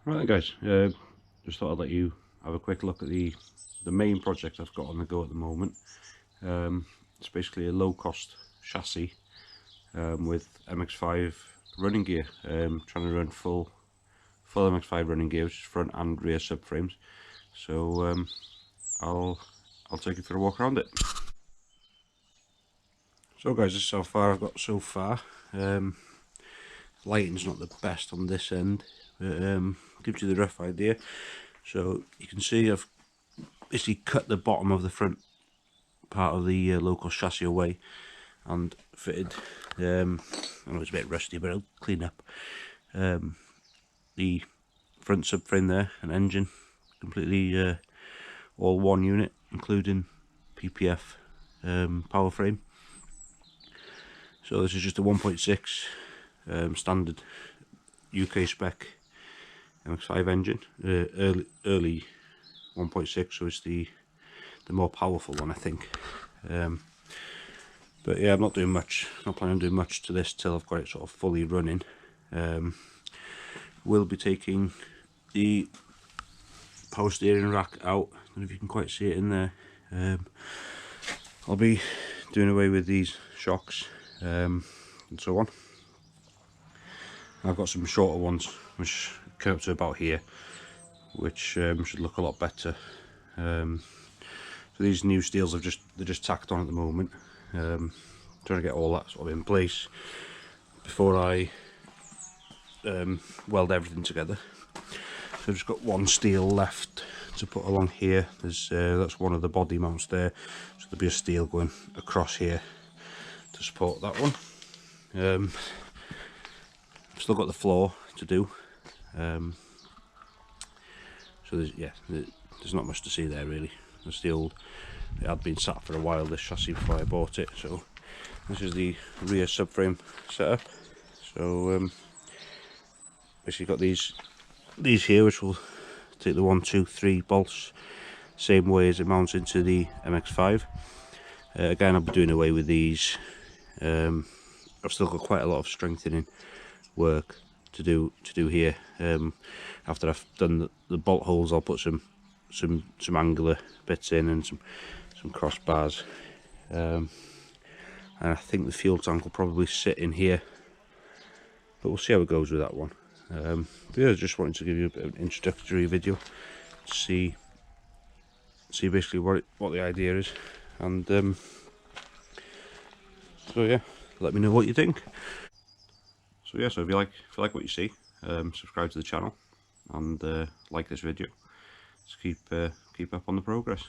Right then guys, just thought I'd let you have a quick look at the main project I've got on the go at the moment. It's basically a low-cost chassis with mx5 running gear. Trying to run full mx5 running gear, which is front and rear subframes. So I'll take you for a walk around it. So guys, this is how far I've got so far. Lighting's not the best on this end, but gives you the rough idea. So you can see I've basically cut the bottom of the front part of the low-cost chassis away and fitted, I know it's a bit rusty but I'll clean up, the front subframe there and engine, completely all one unit including PPF power frame. So this is just a 1.6 standard UK spec mx5 engine, early 1.6, so it's the more powerful one I think. But yeah, I'm not doing much, not planning on doing much to this till I've got it sort of fully running. We'll be taking the power steering rack out, I don't know if you can quite see it in there. I'll be doing away with these shocks and so on. I've got some shorter ones which come up to about here, which should look a lot better. So these new steels they're just tacked on at the moment. Trying to get all that sort of in place before I weld everything together. So I've just got one steel left to put along here. There's that's one of the body mounts there, so there'll be a steel going across here to support that one. I've still got the floor to do, so there's not much to see there really. That's the old, it had been sat for a while, this chassis, before I bought it. So this is the rear subframe setup. So basically got these here, which will take the 1, 2, 3 bolts same way as it mounts into the mx5. Again, I'll be doing away with these. I've still got quite a lot of strengthening work to do here. After I've done the bolt holes, I'll put some angular bits in and some crossbars, and I think the fuel tank will probably sit in here, but we'll see how it goes with that one. But yeah, I just wanted to give you a bit of an introductory video to see basically what the idea is, and so yeah, let me know what you think. So yeah, so if you like what you see, subscribe to the channel and like this video. Just keep up on the progress.